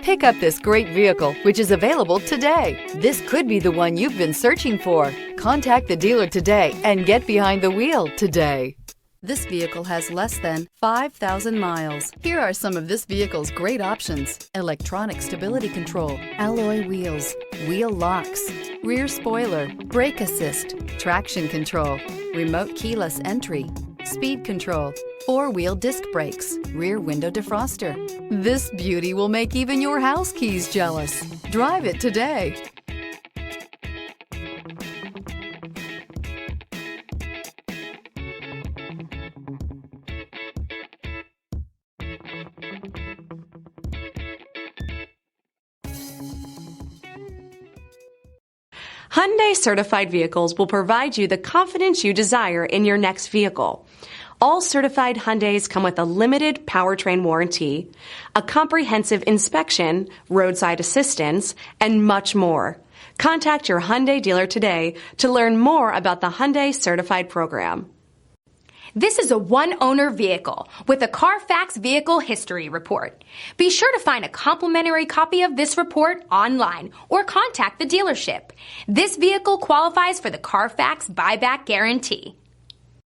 Pick up this great vehicle, which is available today. This could be the one you've been searching for. Contact the dealer today and get behind the wheel today. This vehicle has less than 5,000 miles. Here are some of this vehicle's great options: electronic stability control, alloy wheels, wheel locks, rear spoiler, brake assist, traction control, remote keyless entry, speed control, four-wheel disc brakes, rear window defroster. This beauty will make even your house keys jealous. Drive it today. Hyundai certified vehicles will provide you the confidence you desire in your next vehicle. All certified Hyundais come with a limited powertrain warranty, a comprehensive inspection, roadside assistance, and much more. Contact your Hyundai dealer today to learn more about the Hyundai Certified Program. This is a one-owner vehicle with a Carfax Vehicle History Report. Be sure to find a complimentary copy of this report online or contact the dealership. This vehicle qualifies for the Carfax Buyback Guarantee.